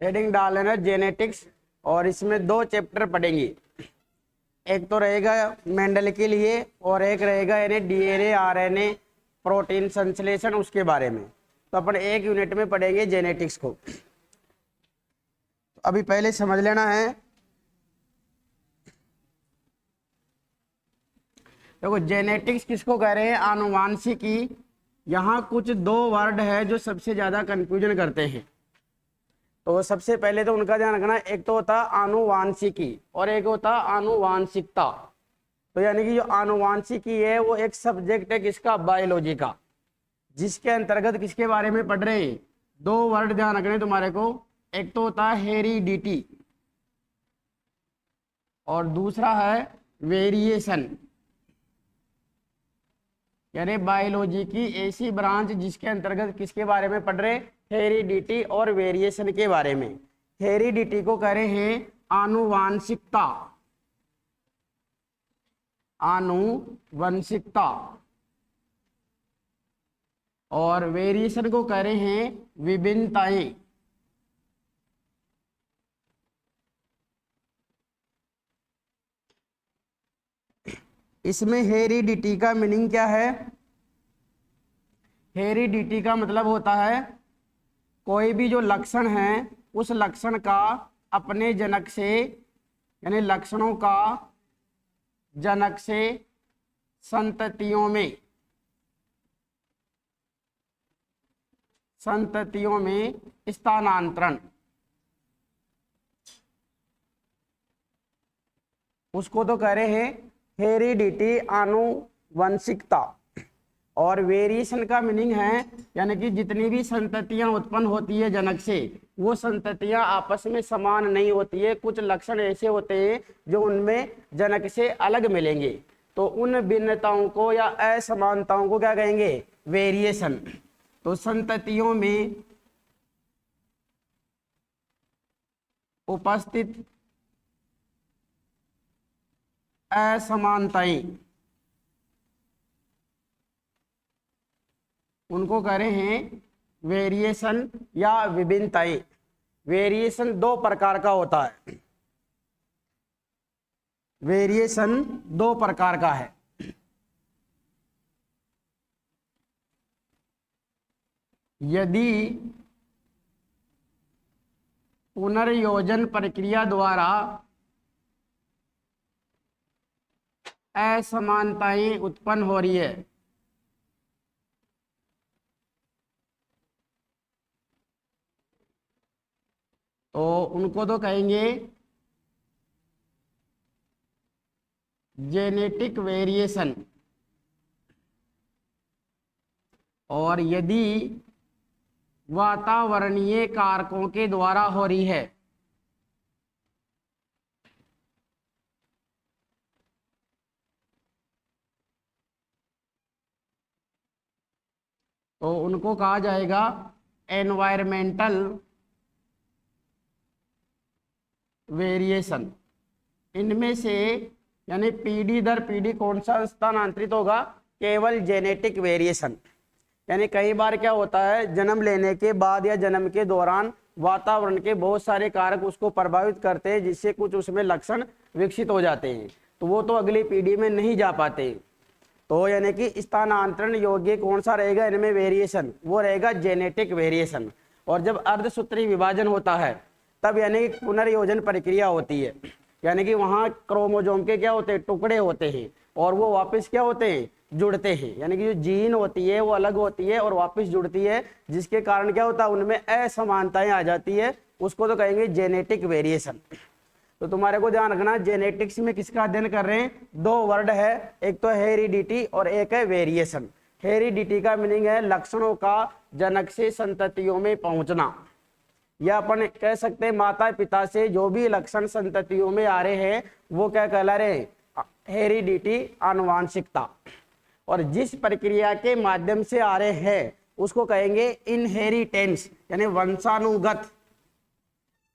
Heading डाल लेना genetics, और इसमें 2 चैप्टर पढ़ेंगे। एक तो रहेगा मेंडल के लिए और एक रहेगा यानी डीएनए आरएनए प्रोटीन संश्लेषण उसके बारे में। तो अपन एक यूनिट में पढ़ेंगे जेनेटिक्स को। तो अभी पहले समझ लेना है, देखो जेनेटिक्स किसको कह रहे हैं, आनुवांशिकी। यहाँ कुछ 2 वर्ड है जो सबसे ज्यादा कंफ्यूजन करते हैं। तो सबसे पहले तो उनका ध्यान रखना, एक तो होता आनुवांशिकी और एक होता आनुवांशिकता। तो यानी कि जो आनुवांशिकी है वो एक सब्जेक्ट है किसका, बायोलॉजी का, जिसके अंतर्गत किसके बारे में पढ़ रहे हैं, 2 वर्ड ध्यान रखने तुम्हारे को। एक तो होता है हेरिडिटी और दूसरा है वेरिएशन। यानी बायोलॉजी की ऐसी ब्रांच जिसके अंतर्गत किसके बारे में पढ़ रहे, हेरिडिटी और वेरिएशन के बारे में। हेरिडिटी को कह रहे हैं आनुवांशिकता, आनुवंशिकता, और वेरिएशन को कह रहे हैं विभिन्नताएं। इसमें हेरिडिटी का मीनिंग क्या है, हेरिडिटी का मतलब होता है कोई भी जो लक्षण है उस लक्षण का अपने जनक से, यानी लक्षणों का जनक से संततियों में, संततियों में स्थानांतरण, उसको तो कह रहे हैं हेरिडिटी, आनुवंशिकता। और वेरिएशन का मीनिंग है यानी कि जितनी भी संततियां उत्पन्न होती है जनक से, वो संततियां आपस में समान नहीं होती है। कुछ लक्षण ऐसे होते हैं जो उनमें जनक से अलग मिलेंगे, तो उन भिन्नताओं को या असमानताओं को क्या कहेंगे, वेरिएशन। तो संततियों में उपस्थित असमानताएं, उनको कह रहे हैं वेरिएशन या विभिन्नताएं। वेरिएशन 2 प्रकार का होता है, वेरिएशन 2 प्रकार का है। यदि पुनर्योजन प्रक्रिया द्वारा असमानताएं उत्पन्न हो रही है, तो उनको तो कहेंगे जेनेटिक वेरिएशन। और यदि वातावरणीय कारकों के द्वारा हो रही है, तो उनको कहा जाएगा एनवायरमेंटल वेरिएशन। इनमें से यानी पीढ़ी दर पीढ़ी कौन सा स्थानांतरित होगा, केवल जेनेटिक वेरिएशन। यानी कई बार क्या होता है, जन्म लेने के बाद या जन्म के दौरान वातावरण के बहुत सारे कारक उसको प्रभावित करते हैं, जिससे कुछ उसमें लक्षण विकसित हो जाते हैं, तो वो तो अगली पीढ़ी में नहीं जा पाते। तो यानी कि स्थानांतरण योग्य कौन सा रहेगा इनमें वेरिएशन, वो रहेगा जेनेटिक वेरिएशन। और जब अर्धसूत्री विभाजन होता है तब यानी पुनर्योजन प्रक्रिया होती है, यानी कि वहाँ क्रोमोजोम के क्या होते हैं, टुकड़े होते हैं, और वो वापस क्या होते हैं, जुड़ते हैं। यानी कि जो जीन होती है वो अलग होती है और वापस जुड़ती है, जिसके कारण क्या होता है, उनमें असमानताएं आ जाती है, उसको तो कहेंगे जेनेटिक वेरिएशन। तो तुम्हारे को ध्यान रखना, जेनेटिक्स में किसका अध्ययन कर रहे हैं, 2 वर्ड है, एक तो हेरिडिटी और एक है वेरिएशन। हेरिडिटी का मीनिंग है लक्षणों का जनक से संततियों में पहुंचना, या अपन कह सकते हैं माता पिता से जो भी लक्षण संततियों में आ रहे हैं वो क्या कहला रहे हैं, हेरिडिटी, आनुवांशिकता। और जिस प्रक्रिया के माध्यम से आ रहे हैं उसको कहेंगे इनहेरिटेंस, यानी वंशानुगत।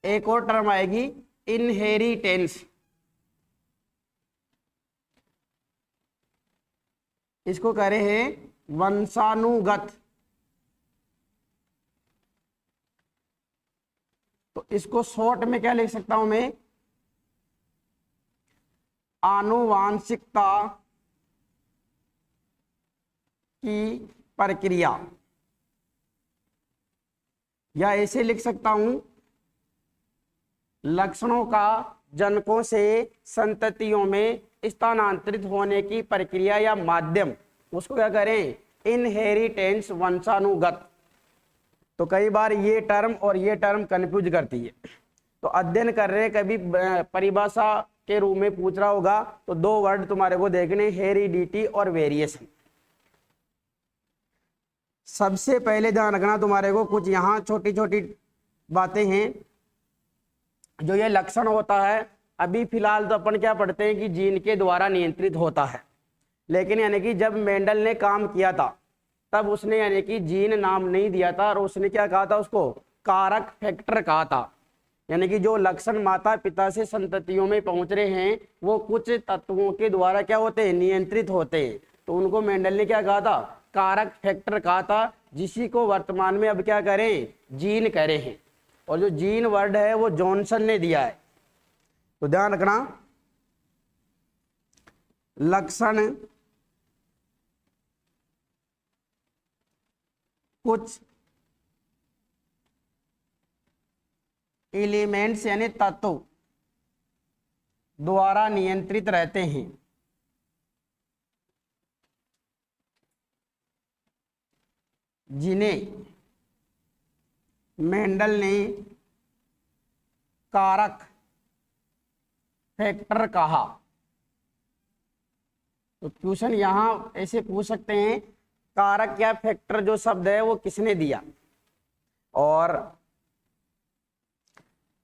एक और टर्म आएगी इनहेरिटेंस, इसको कह रहे हैं वंशानुगत। तो इसको शॉर्ट में क्या लिख सकता हूं मैं, आनुवांशिकता की प्रक्रिया, या ऐसे लिख सकता हूं लक्षणों का जनकों से संततियों में स्थानांतरित होने की प्रक्रिया या माध्यम, उसको क्या करें, इनहेरिटेंस, वंशानुगत। तो कई बार ये टर्म और ये टर्म कंफ्यूज करती है, तो अध्ययन कर रहे कभी परिभाषा के रूप में पूछ रहा होगा तो दो वर्ड तुम्हारे को देखने, हेरिडिटी और वेरिएशन। सबसे पहले ध्यान रखना तुम्हारे को, कुछ यहाँ छोटी छोटी बातें हैं। जो ये लक्षण होता है, अभी फिलहाल तो अपन क्या पढ़ते हैं कि जीन के द्वारा नियंत्रित होता है, लेकिन यानी कि जब मेंडल ने काम किया था तब उसने यानी कि जीन नाम नहीं दिया था, और उसने क्या कहा था, उसको कारक फैक्टर कहा था। यानी कि जो लक्षण माता पिता से संततियों में पहुंच रहे हैं वो कुछ तत्वों के द्वारा क्या होते हैं, नियंत्रित होते हैं। तो उनको मेंडल ने क्या कहा था, कारक फैक्टर कहा था, जिसी को वर्तमान में अब क्या करें, जीन कह रहे हैं। और जो जीन वर्ड है वो जॉनसन ने दिया है। तो ध्यान रखना, लक्षण कुछ एलिमेंट्स यानी तत्व द्वारा नियंत्रित रहते हैं, जिन्हें मेंडल ने कारक फैक्टर कहा। तो क्वेश्चन यहां ऐसे पूछ सकते हैं, कारक या फैक्टर जो शब्द है वो किसने दिया, और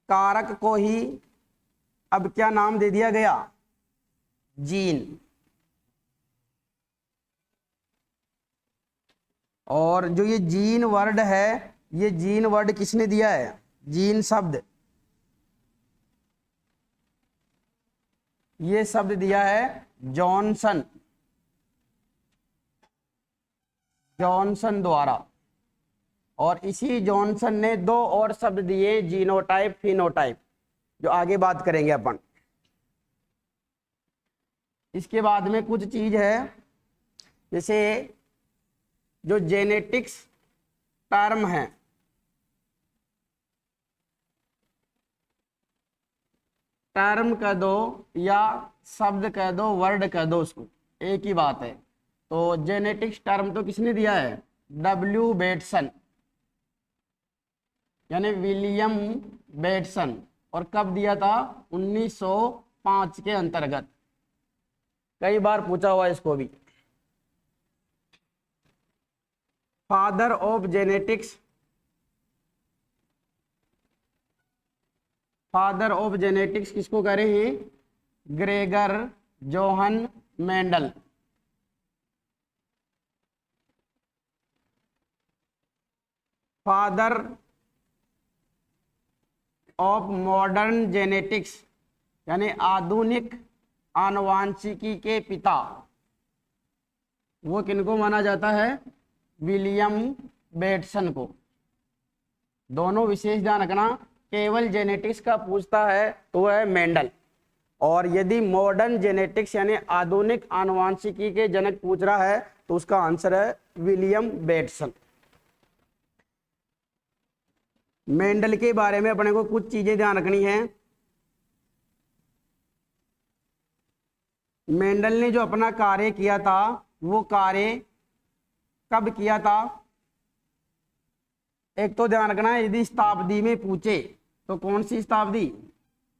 कारक को ही अब क्या नाम दे दिया गया, जीन। और जो ये जीन वर्ड है, ये जीन वर्ड किसने दिया है, जीन शब्द, ये शब्द दिया है जॉनसन, जॉनसन द्वारा। और इसी जॉनसन ने दो और शब्द दिए, जीनोटाइप, फिनोटाइप, जो आगे बात करेंगे अपन। इसके बाद में कुछ चीज है, जैसे जो जेनेटिक्स टर्म है, टर्म कह दो या शब्द कह दो, वर्ड कह दो, उसको एक ही बात है। तो जेनेटिक्स टर्म तो किसने दिया है, डब्ल्यू बेटसन, यानी विलियम बेटसन। और कब दिया था, 1905 के अंतर्गत। कई बार पूछा हुआ इसको भी। Father of genetics, father of genetics किसको कह रहे हैं, Gregor Johan Mendel. Father of modern genetics, यानी आधुनिक आनुवांशिकी के पिता, वो किनको माना जाता है, विलियम बेटसन को। दोनों विशेष ध्यान रखना, केवल जेनेटिक्स का पूछता है तो वह है मेंडल, और यदि मॉडर्न जेनेटिक्स यानी आधुनिक आनुवांशिकी के जनक पूछ रहा है तो उसका आंसर है विलियम बेटसन। मेंडल के बारे में अपने को कुछ चीजें ध्यान रखनी है। मेंडल ने जो अपना कार्य किया था वो कार्य कब किया था, एक तो ध्यान रखना है, यदि शताब्दी में पूछे तो कौन सी शताब्दी,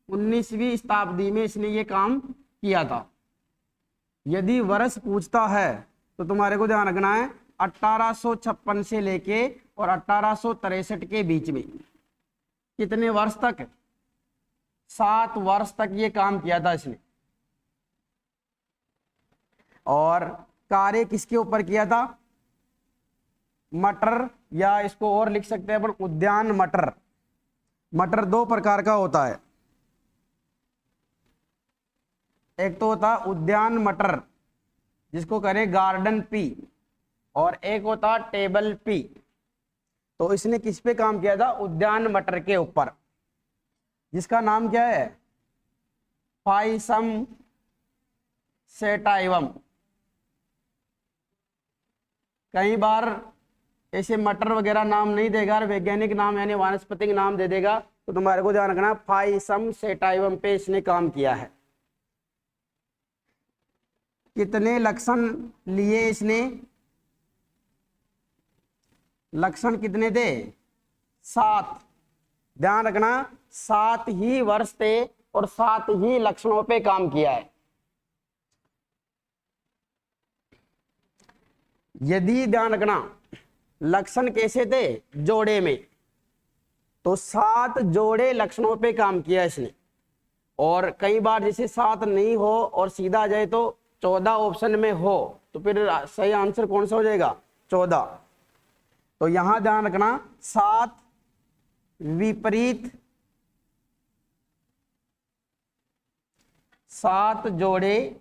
19वीं शताब्दी में इसने ये काम किया था। यदि वर्ष पूछता है तो तुम्हारे को ध्यान रखना है 1856 से लेके और 1863 के बीच में। कितने वर्ष तक, 7 वर्ष तक ये काम किया था इसने। और कार्य किसके ऊपर किया था, मटर, या इसको और लिख सकते हैं अपन उद्यान मटर। मटर दो प्रकार का होता है, एक तो होता उद्यान मटर जिसको करें गार्डन पी, और एक होता टेबल पी। तो इसने किस पे काम किया था, उद्यान मटर के ऊपर। जिसका नाम क्या है, फाइसम सेटाइवम। कई बार ऐसे मटर वगैरह नाम नहीं देगा, वैज्ञानिक नाम यानी वानस्पतिक नाम दे देगा, तो तुम्हारे को ध्यान रखना फाइसम सेटाइवम पे इसने काम किया है। कितने लक्षण लिए इसने, लक्षण कितने थे, 7। ध्यान रखना 7 ही वर्ष थे और 7 ही लक्षणों पे काम किया है। यदि ध्यान रखना लक्षण कैसे थे, जोड़े में, तो 7 जोड़े लक्षणों पे काम किया इसने। और कई बार जैसे 7 नहीं हो और सीधा आ जाए तो 14 ऑप्शन में हो, तो फिर सही आंसर कौन सा हो जाएगा, 14। तो यहां ध्यान रखना 7 विपरीत 7 जोड़े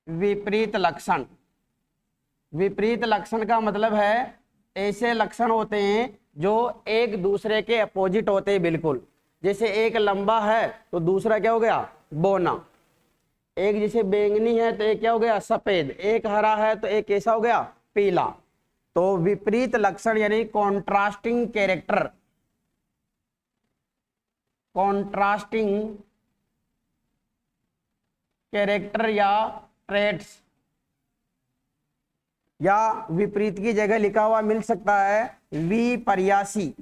विपरीत लक्षण। विपरीत लक्षण का मतलब है ऐसे लक्षण होते हैं जो एक दूसरे के अपोजिट होते हैं बिल्कुल। जैसे एक लंबा है तो दूसरा क्या हो गया, बौना। एक जैसे बैंगनी है तो एक क्या हो गया, सफेद। एक हरा है तो एक कैसा हो गया, पीला। तो विपरीत लक्षण यानी कॉन्ट्रास्टिंग कैरेक्टर, कॉन्ट्रास्टिंग कैरेक्टर या ट्रेट्स, या विपरीत की जगह लिखा हुआ मिल सकता है विपर्यासी,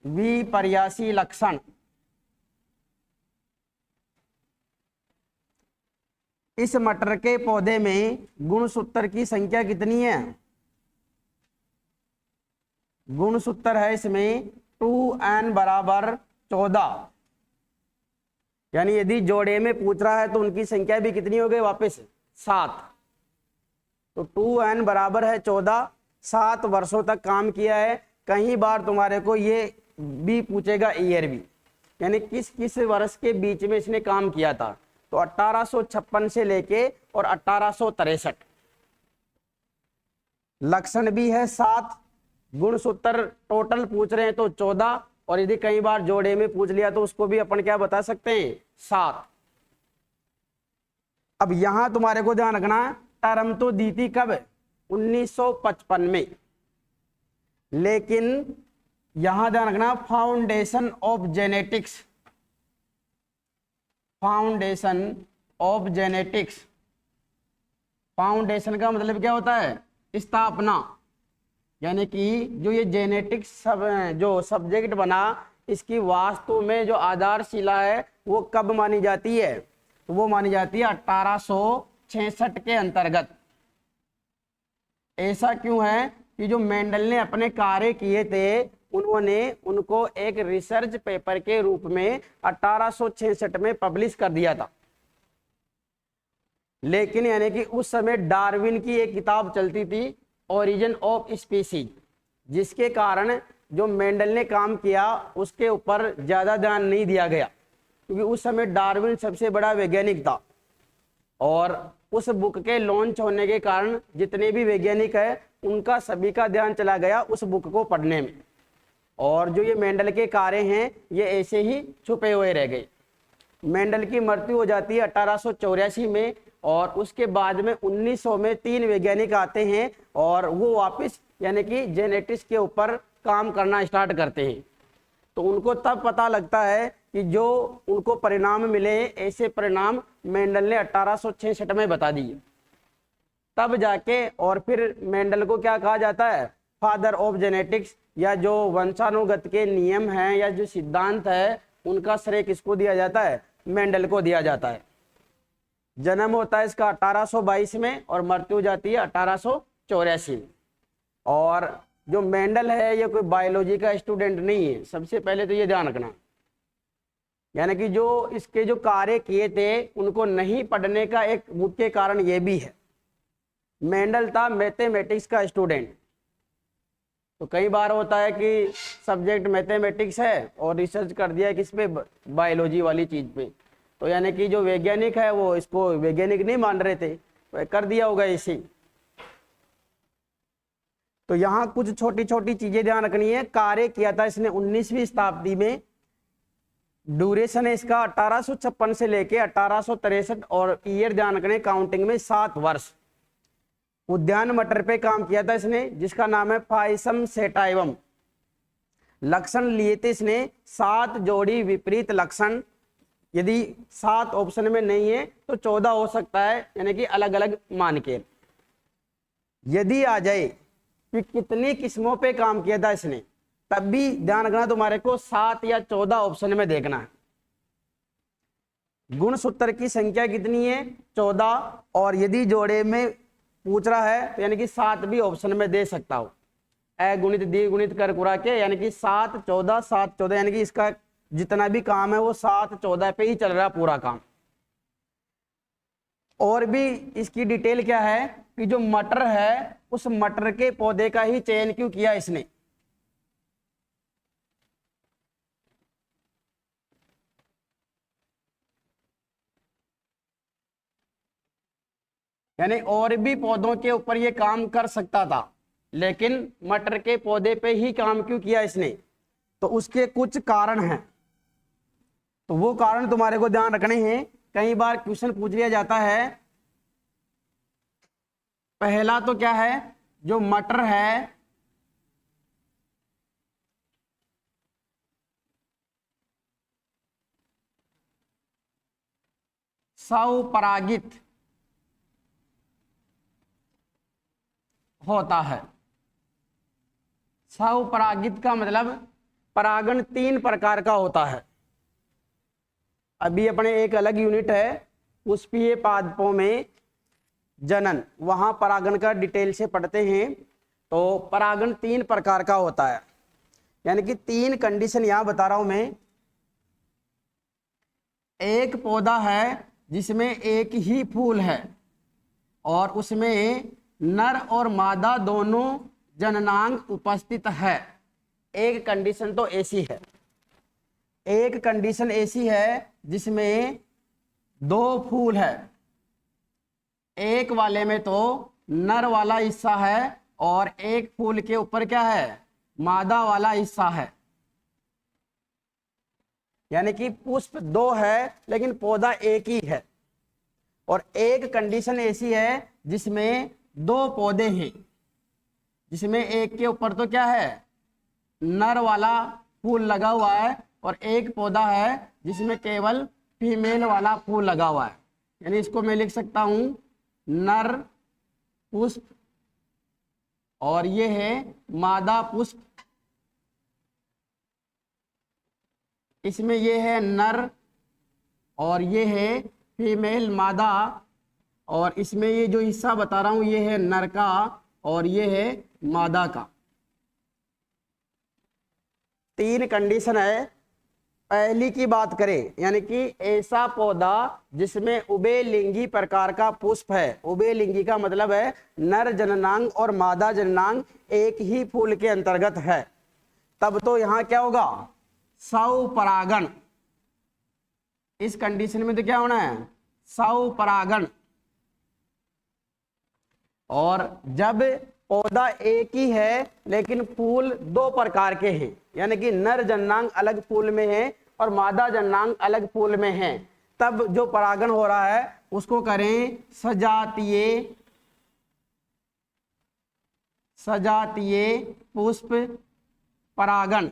विपर्यासी लक्षण। इस मटर के पौधे में गुणसूत्र की संख्या कितनी है, गुणसूत्र है इसमें 2n बराबर 14। यानी यदि जोड़े में पूछ रहा है तो उनकी संख्या भी कितनी हो गई, वापस 7। तो 2n बराबर है 14। 7 वर्षों तक काम किया है। कई बार तुम्हारे को ये भी पूछेगा ईयर भी, यानी किस किस वर्ष के बीच में इसने काम किया था। तो 1856 से लेके और 1863। लक्षण भी है 7, गुणसूत्र टोटल पूछ रहे हैं तो 14, और यदि कई बार जोड़े में पूछ लिया तो उसको भी अपन क्या बता सकते हैं, 7। अब यहां तुम्हारे को ध्यान रखना टर्म तो दी थी कब, 1955 में, लेकिन यहां ध्यान रखना foundation of genetics, foundation of genetics. Foundation का मतलब क्या होता है, स्थापना। यानी कि जो ये जेनेटिक्स जो सब्जेक्ट बना, इसकी वास्तु में जो आधारशिला है वो कब मानी जाती है, तो वो मानी जाती है 1866 के अंतर्गत। ऐसा क्यों है कि जो मेंडल ने अपने कार्य किए थे उन्होंने उनको एक रिसर्च पेपर के रूप में 1866 में पब्लिश कर दिया था। लेकिन यानी कि उस समय डार्विन की एक किताब चलती थी, ओरिजिन ऑफ स्पीसीज, जिसके कारण जो मेंडल ने काम किया उसके ऊपर ज्यादा ध्यान नहीं दिया गया, क्योंकि उस समय डार्विन सबसे बड़ा वैज्ञानिक था। और उस बुक के लॉन्च होने के कारण जितने भी वैज्ञानिक है उनका सभी का ध्यान चला गया उस बुक को पढ़ने में, और जो ये मेंडल के कार्य हैं ये ऐसे ही छुपे हुए रह गए। मेंडल की मृत्यु हो जाती है 1884 में, और उसके बाद में 1900 में 3 वैज्ञानिक आते हैं और वो वापस यानी कि जेनेटिक्स के ऊपर काम करना स्टार्ट करते हैं। तो उनको तब पता लगता है कि जो उनको परिणाम मिले ऐसे परिणाम मेंडल ने 1866 में बता दिए। तब जाके और फिर मेंडल को क्या कहा जाता है, फादर ऑफ जेनेटिक्स, या जो वंशानुगत के नियम हैं या जो सिद्धांत है उनका श्रेय किसको दिया जाता है, मेंडल को दिया जाता है। जन्म होता है इसका 1822 में और मृत्यु जाती है 1884 में। और जो मेंडल है ये कोई बायोलॉजी का स्टूडेंट नहीं है, सबसे पहले तो ये ध्यान रखना। यानी कि जो इसके जो कार्य किए थे उनको नहीं पढ़ने का एक मुख्य कारण ये भी है, मेंडल था मैथमेटिक्स का स्टूडेंट। तो कई बार होता है कि सब्जेक्ट मैथमेटिक्स है और रिसर्च कर दिया किस पे, बायोलॉजी वाली चीज पे। तो यानी कि जो वैज्ञानिक है वो इसको वैज्ञानिक नहीं मान रहे थे, तो कर दिया होगा इसी। तो यहाँ कुछ छोटी छोटी चीजें ध्यान रखनी है। कार्य किया था इसने 19वीं शताब्दी में। ड्यूरेशन है इसका 1856 से लेके 1863, और ईयर ध्यान रखने काउंटिंग में 7 वर्ष। उद्यान मटर पे काम किया था इसने, जिसका नाम है फाइसम सेटाइवम। लक्षण लिए थे इसने 7 जोड़ी विपरीत लक्षण। यदि 7 ऑप्शन में नहीं है तो 14 हो सकता है, यानी कि अलग अलग मान के। यदि आ जाए कि कितनी किस्मों पे काम किया था इसने, तब भी ध्यान रखना तुम्हारे को 7 या 14 ऑप्शन में देखना है। गुणसूत्र की संख्या कितनी है? 14। और यदि जोड़े में पूछ रहा है तो यानी कि 7 भी ऑप्शन में दे सकता हो। अगुणित द्विगुणित कर कुरा के, यानी कि 7 14 7 14, यानी कि इसका जितना भी काम है वो 7 14 पे ही चल रहा है पूरा काम। और भी इसकी डिटेल क्या है कि जो मटर है उस मटर के पौधे का ही चयन क्यों किया इसने। यानी और भी पौधों के ऊपर ये काम कर सकता था, लेकिन मटर के पौधे पे ही काम क्यों किया इसने, तो उसके कुछ कारण हैं। तो वो कारण तुम्हारे को ध्यान रखने हैं, कई बार क्वेश्चन पूछ लिया जाता है। पहला तो क्या है, जो मटर है स्वपरागित होता है। स्वपरागित का मतलब परागण 3 प्रकार का होता है। अभी अपने एक अलग यूनिट है पुष्पीय पादपों में जनन, वहां परागण का डिटेल से पढ़ते हैं। तो परागण 3 प्रकार का होता है, यानी कि 3 कंडीशन यहां बता रहा हूं मैं। एक पौधा है जिसमें एक ही फूल है और उसमें नर और मादा दोनों जननांग उपस्थित है। एक कंडीशन तो ऐसी है। एक कंडीशन ऐसी है जिसमें 2 फूल है, एक वाले में तो नर वाला हिस्सा है और एक फूल के ऊपर क्या है, मादा वाला हिस्सा है। यानी कि पुष्प 2 है लेकिन पौधा एक ही है। और एक कंडीशन ऐसी है जिसमें 2 पौधे हैं, जिसमें एक के ऊपर तो क्या है, नर वाला फूल लगा हुआ है, और एक पौधा है जिसमें केवल फीमेल वाला फूल लगा हुआ है। यानी इसको मैं लिख सकता हूं नर पुष्प, और ये है मादा पुष्प। इसमें ये है नर और ये है फीमेल मादा, और इसमें ये जो हिस्सा बता रहा हूं ये है नर का और ये है मादा का। 3 कंडीशन है। पहली की बात करें, यानी कि ऐसा पौधा जिसमें उभयलिंगी प्रकार का पुष्प है। उभयलिंगी का मतलब है नर जननांग और मादा जननांग एक ही फूल के अंतर्गत है, तब तो यहां क्या होगा, स्वपरागण। इस कंडीशन में तो क्या होना है, स्वपरागण। और जब पौधा एक ही है लेकिन फूल 2 प्रकार के हैं, यानी कि नर जननांग अलग फूल में है और मादा जननांग अलग फूल में है, तब जो परागण हो रहा है उसको करें सजातीय पुष्प परागण।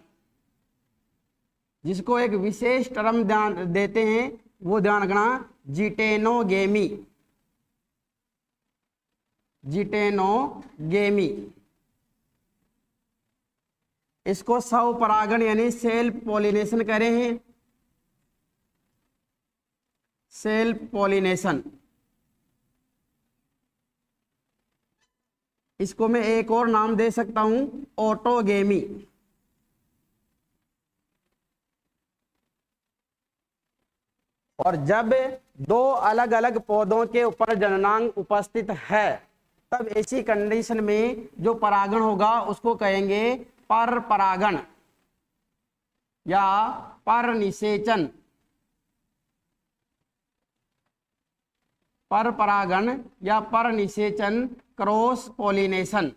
जिसको एक विशेष टर्म ध्यान देते हैं, वो ध्यान रखना, जिटेनोगेमी। जिटेनोगेमी, इसको स्वपरागण यानी सेल्फ पॉलिनेशन कह रहे हैं। Self pollination. इसको मैं एक और नाम दे सकता हूं, ऑटोगेमी। और जब 2 अलग अलग पौधों के ऊपर जननांग उपस्थित है, तब ऐसी कंडीशन में जो परागण होगा उसको कहेंगे पर परागण या पर निषेचन। पर परागण या पर निषेचन, क्रॉस पॉलिनेशन।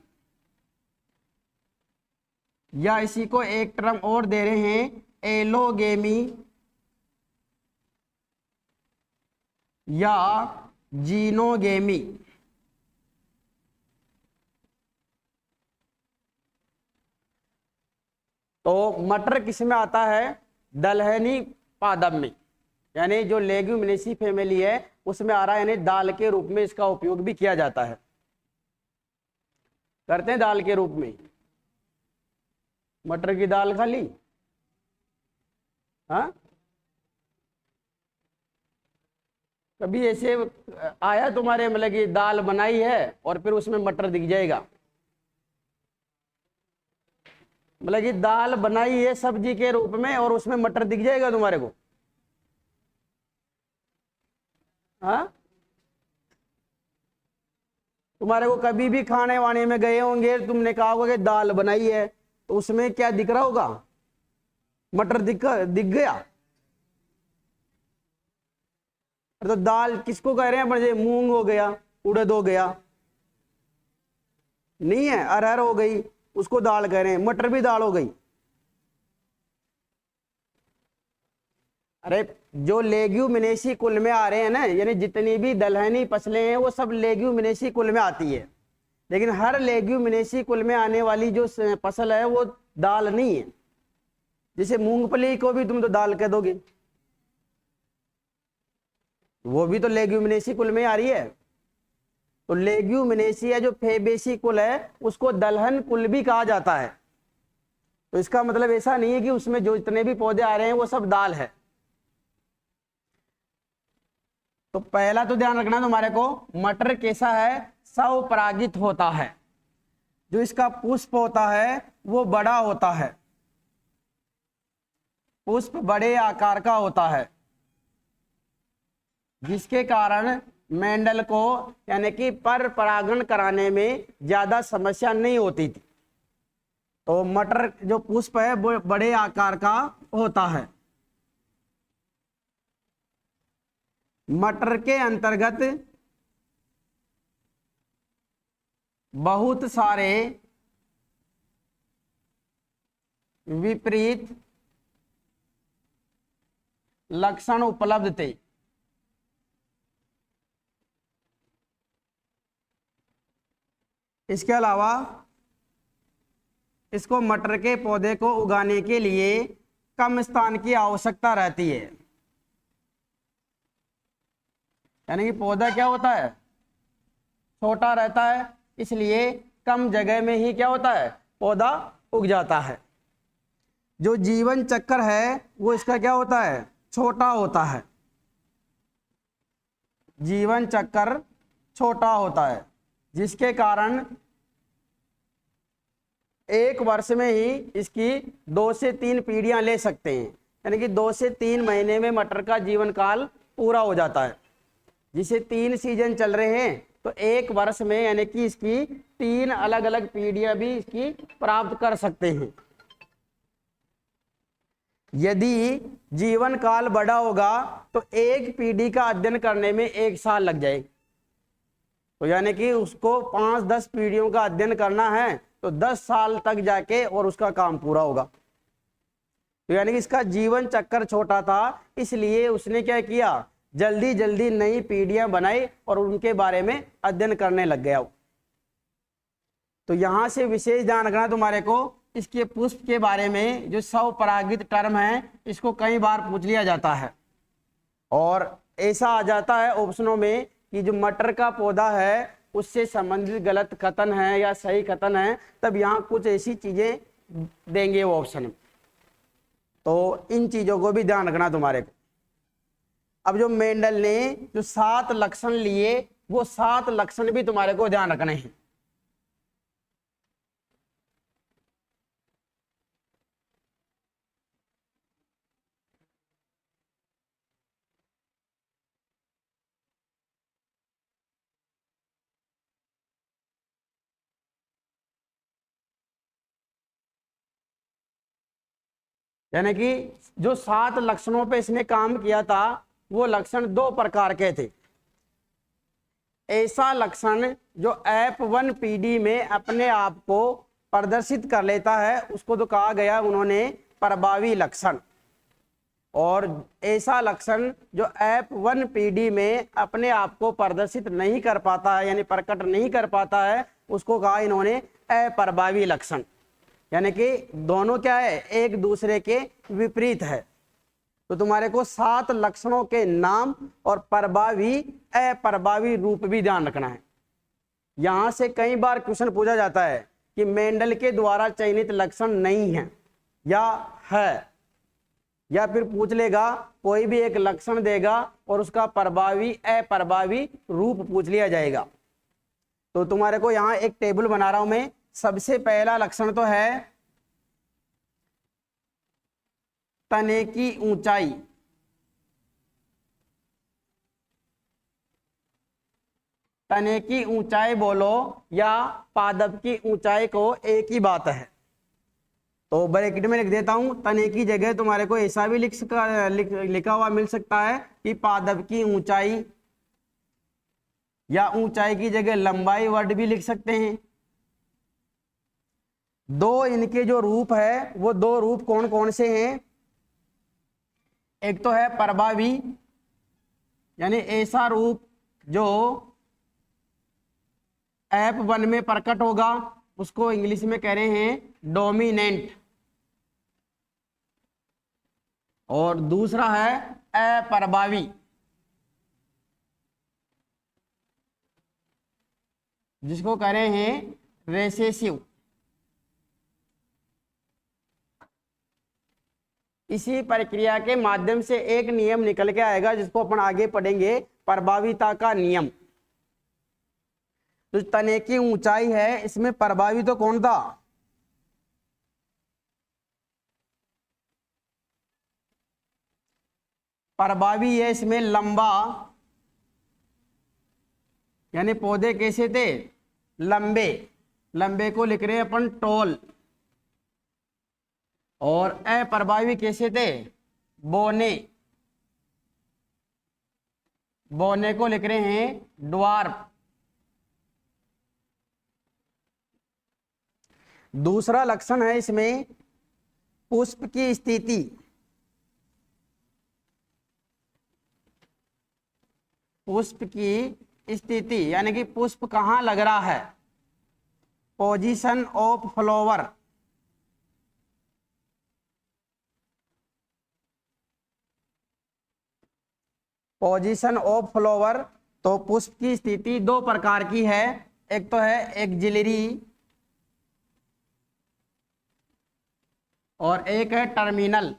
या इसी को एक टर्म और दे रहे हैं एलोगेमी या जीनोगेमी। तो मटर किस में आता है? दलहनी पादप में, यानी जो लेग्यूमिनेसी फैमिली है उसमें आ रहा है, यानी दाल के रूप में इसका उपयोग भी किया जाता है, करते हैं दाल के रूप में। मटर की दाल खा ली? हाँ, कभी ऐसे आया तुम्हारे मतलब कि दाल बनाई है और फिर उसमें मटर दिख जाएगा? मतलब कि दाल बनाई है सब्जी के रूप में और उसमें मटर दिख जाएगा तुम्हारे को? हाँ, तुम्हारे को कभी भी खाने वाने में गए होंगे, तुमने कहा होगा कि दाल बनाई है, तो उसमें क्या दिख रहा होगा? मटर दिख गया। तो दाल किसको कह रहे हैं अपने? मूंग हो गया, उड़द हो गया, नहीं है, अरहर हो गई, उसको दाल कह रहे हैं। मटर भी दाल हो गई। अरे जो लेग्यूमिनेसी कुल में आ रहे हैं ना, यानी जितनी भी दलहनी फसलें हैं वो सब लेग्यूमिनेसी कुल में आती है, लेकिन हर लेग्यूमिनेसी कुल में आने वाली जो फसल है वो दाल नहीं है। जैसे मूंगफली को भी तुम तो दाल कह दोगे, वो भी तो लेग्यूमिनेसी कुल में आ रही है। तो लेग्यूमिनेसी या जो फेबेसी कुल है उसको दलहन कुल भी कहा जाता है। तो इसका मतलब ऐसा नहीं है कि उसमें जो इतने भी पौधे आ रहे हैं वो सब दाल है। तो पहला तो ध्यान रखना तुम्हारे को, मटर कैसा है? स्वपरागित होता है। जो इसका पुष्प होता है वो बड़ा होता है, पुष्प बड़े आकार का होता है, जिसके कारण मेंडल को यानी कि पर परागण कराने में ज्यादा समस्या नहीं होती थी। तो मटर जो पुष्प है वो बड़े आकार का होता है। मटर के अंतर्गत बहुत सारे विपरीत लक्षण उपलब्ध थे। इसके अलावा इसको मटर के पौधे को उगाने के लिए कम स्थान की आवश्यकता रहती है। यानी कि पौधा क्या होता है? छोटा रहता है, इसलिए कम जगह में ही क्या होता है? पौधा उग जाता है। जो जीवन चक्र है वो इसका क्या होता है? छोटा होता है। जीवन चक्र छोटा होता है, जिसके कारण एक वर्ष में ही इसकी 2 से 3 पीढ़ियां ले सकते हैं। यानी कि 2 से 3 महीने में मटर का जीवन काल पूरा हो जाता है। जिसे 3 सीजन चल रहे हैं तो एक वर्ष में यानी कि इसकी 3 अलग अलग पीढ़ियां भी इसकी प्राप्त कर सकते हैं। यदि जीवन काल बड़ा होगा तो एक पीढ़ी का अध्ययन करने में 1 साल लग जाएगा। तो यानी कि उसको 5-10 पीढ़ियों का अध्ययन करना है तो 10 साल तक जाके और उसका काम पूरा होगा। तो यानी कि इसका जीवन चक्कर छोटा था, इसलिए उसने क्या किया? जल्दी जल्दी नई पीढ़ियां बनाई और उनके बारे में अध्ययन करने लग गया। तो यहां से विशेष ध्यान रखना तुम्हारे को, इसके पुष्प के बारे में जो स्वपरागित टर्म है इसको कई बार पूछ लिया जाता है, और ऐसा आ जाता है ऑप्शनों में कि जो मटर का पौधा है उससे संबंधित गलत कथन है या सही कथन है, तब यहाँ कुछ ऐसी चीजें देंगे वो ऑप्शन में। तो इन चीजों को भी ध्यान रखना तुम्हारे को। अब जो मेंडल ने जो 7 लक्षण लिए वो 7 लक्षण भी तुम्हारे को ध्यान रखने हैं। यानी कि जो 7 लक्षणों पे इसने काम किया था वो लक्षण 2 प्रकार के थे। ऐसा लक्षण जो F1 पीढ़ी में अपने आप को प्रदर्शित कर लेता है उसको तो कहा गया उन्होंने प्रभावी लक्षण। और ऐसा लक्षण जो F1PD में अपने आप को प्रदर्शित नहीं कर पाता है यानी प्रकट नहीं कर पाता है उसको कहा इन्होंने अप्रभावी लक्षण। यानी कि दोनों क्या है, एक दूसरे के विपरीत है। तो तुम्हारे को 7 लक्षणों के नाम और प्रभावी अप्रभावी रूप भी ध्यान रखना है। यहां से कई बार क्वेश्चन पूछा जाता है कि मेंडल के द्वारा चयनित लक्षण नहीं है या है, या फिर पूछ लेगा कोई भी एक लक्षण देगा और उसका प्रभावी अप्रभावी रूप पूछ लिया जाएगा। तो तुम्हारे को यहां एक टेबल बना रहा हूं मैं। सबसे पहला लक्षण तो है तने की ऊंचाई। तने की ऊंचाई बोलो या पादप की ऊंचाई को एक ही बात है। तो ब्रैकेट में लिख देता हूं, तने की जगह तुम्हारे को ऐसा भी लिखा हुआ मिल सकता है कि पादप की ऊंचाई, या ऊंचाई की जगह लंबाई वर्ड भी लिख सकते हैं। दो इनके जो रूप है वो 2 रूप कौन कौन से हैं? एक तो है प्रभावी यानी ऐसा रूप जो F1 में प्रकट होगा, उसको इंग्लिश में कह रहे हैं डोमिनेंट। और दूसरा है अप्रभावी जिसको कह रहे हैं रेसेसिव। इसी प्रक्रिया के माध्यम से एक नियम निकल के आएगा जिसको अपन आगे पढ़ेंगे, प्रभाविता का नियम। तो तने की ऊंचाई है, इसमें प्रभावी तो कौन था? प्रभावी है इसमें लंबा, यानी पौधे कैसे थे? लंबे। लंबे को लिख रहे हैं अपन टॉल। और अप्रभावी कैसे थे? बोने। बोने को लिख रहे हैं ड्वार्फ। दूसरा लक्षण है इसमें पुष्प की स्थिति। पुष्प की स्थिति यानी कि पुष्प कहां लग रहा है? Position of flower. Position of flower. तो पुष्प की स्थिति 2 प्रकार की है, एक तो है एक्जिलरी और एक है टर्मिनल।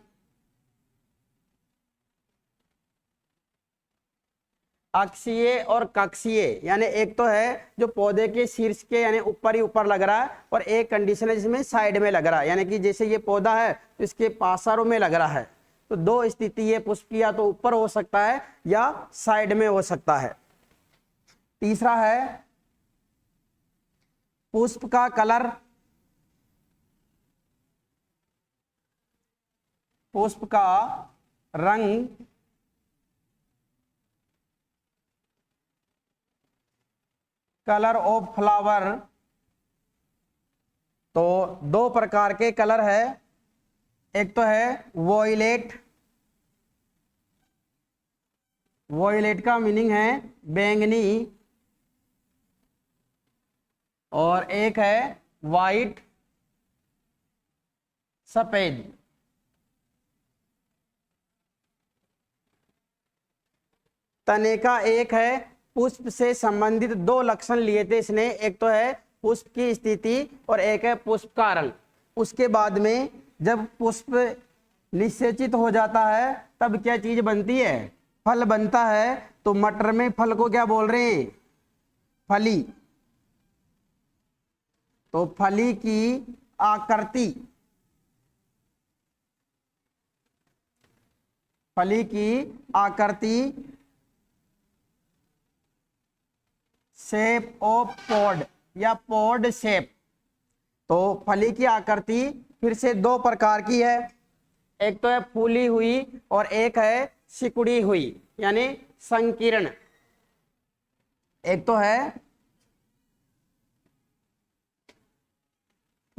अक्षीय और कक्षीय, यानी एक तो है जो पौधे के शीर्ष के यानी ऊपर ही ऊपर लग रहा है, और एक कंडीशन है जिसमें साइड में लग रहा है, यानी कि जैसे ये पौधा है तो इसके पासारों में लग रहा है। तो 2 स्थिति है पुष्प की, या तो ऊपर हो सकता है या साइड में हो सकता है। तीसरा है पुष्प का कलर। पुष्प का रंग कलर ऑफ फ्लावर। तो 2 प्रकार के कलर है, एक तो है वॉयलेट। वॉयलेट का मीनिंग है बैंगनी, और एक है वाइट सफेद। तने का एक है पुष्प से संबंधित 2 लक्षण लिए थे इसने, एक तो है पुष्प की स्थिति और एक है पुष्प का रंग। उसके बाद में जब पुष्प निषेचित हो जाता है तब क्या चीज बनती है? फल बनता है। तो मटर में फल को क्या बोल रहे हैं? फली। तो फली की आकृति, फली की आकृति शेप ऑफ पॉड या पॉड शेप। तो फली की आकृति फिर से 2 प्रकार की है, एक तो है फूली हुई और एक है सिकुड़ी हुई यानी संकीर्ण। एक तो है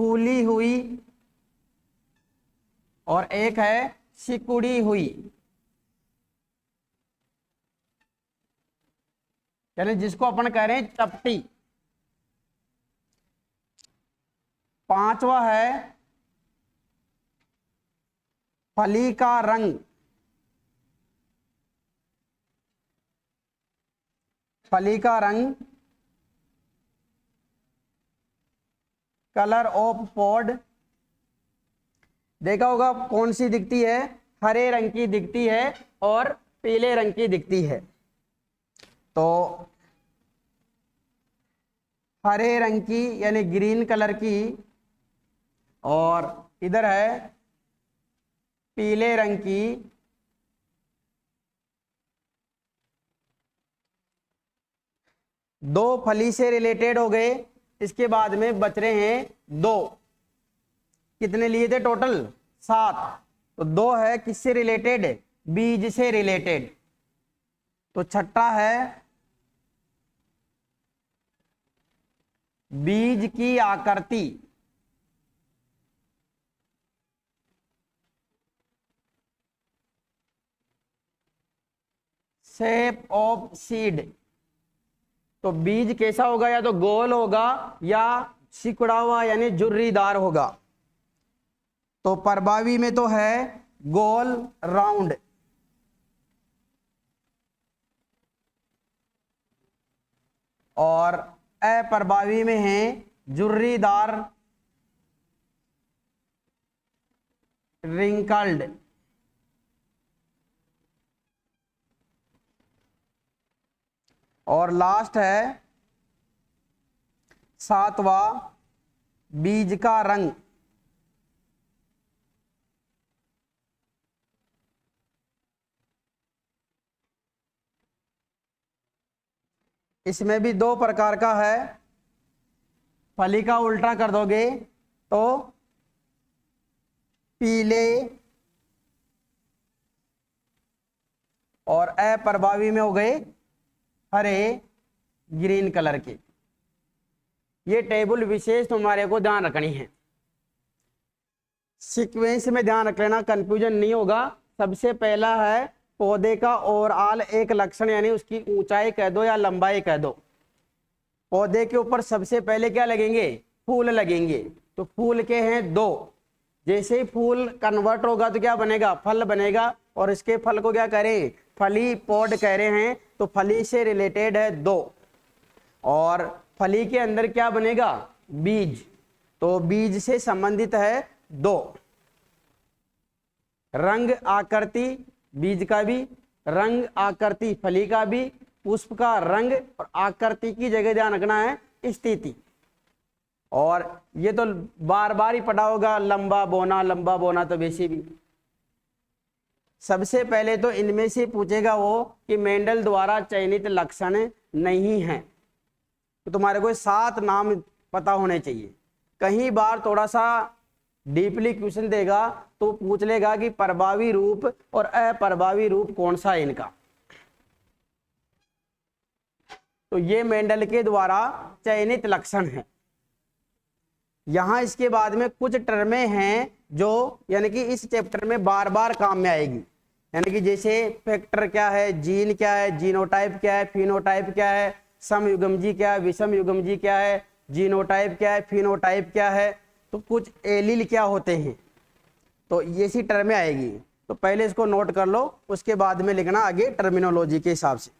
फूली हुई और एक है सिकुड़ी हुई, यानी जिसको अपन कह रहे हैं चपटी। पांचवा है फली का रंग, फली का रंग, कलर ऑफ पॉड। देखा होगा कौन सी दिखती है, हरे रंग की दिखती है और पीले रंग की दिखती है। तो हरे रंग की यानी ग्रीन कलर की, और इधर है पीले रंग की। दो फली से रिलेटेड हो गए, इसके बाद में बच रहे हैं दो। कितने लिए थे टोटल? 7। तो 2 है किससे रिलेटेड? बीज से रिलेटेड। तो छठा है बीज की आकृति, शेप ऑफ सीड। तो बीज कैसा होगा? या तो गोल होगा या सिकुड़ा हुआ यानी झुर्रीदार होगा। तो प्रभावी में तो है गोल राउंड, और अप्रभावी में है झुर्रीदार रिंकल्ड। और लास्ट है 7वां बीज का रंग। इसमें भी 2 प्रकार का है। फली का उल्टा कर दोगे तो पीले, और अप्रभावी में हो गए हरे ग्रीन कलर के। ये टेबल विशेष तुम्हारे को ध्यान रखनी है, सीक्वेंस में ध्यान रख लेना, कंफ्यूजन नहीं होगा। सबसे पहला है पौधे का ओवरऑल एक लक्षण, यानी उसकी ऊंचाई कह दो या लंबाई कह दो। पौधे के ऊपर सबसे पहले क्या लगेंगे? फूल लगेंगे। तो फूल के हैं 2। जैसे ही फूल कन्वर्ट होगा तो क्या बनेगा? फल बनेगा। और इसके फल को क्या करें? फली पॉड कह रहे हैं। तो फली से रिलेटेड है 2, और फली के अंदर क्या बनेगा? बीज। तो बीज से संबंधित है 2। रंग आकृति, बीज का भी रंग, आकृति फली का भी, पुष्प का रंग, और आकृति की जगह ध्यान रखना है स्थिति। और ये तो बार बार ही पढ़ा होगा, लंबा बोना, लंबा बोना। तो वैसे भी सबसे पहले तो इनमें से पूछेगा वो कि मेंडल द्वारा चयनित लक्षण नहीं है। तो तुम्हारे को 7 नाम पता होने चाहिए। कहीं बार थोड़ा सा डीपली क्वेश्चन देगा तो पूछ लेगा कि प्रभावी रूप और अप्रभावी रूप कौन सा है इनका। तो ये मेंडल के द्वारा चयनित लक्षण है। यहां इसके बाद में कुछ टर्में हैं जो यानी कि इस चैप्टर में बार बार काम में आएगी। यानी कि जैसे फैक्टर क्या है, जीन क्या है, जीनोटाइप क्या है, फिनोटाइप क्या है, समयुग्मजी क्या है, विषम युग्मजी क्या है, जीनोटाइप क्या है, फिनोटाइप क्या है, तो कुछ एलील क्या होते हैं। तो ये सी टर्में आएगी। तो पहले इसको नोट कर लो, उसके बाद में लिखना आगे टर्मिनोलॉजी के हिसाब से।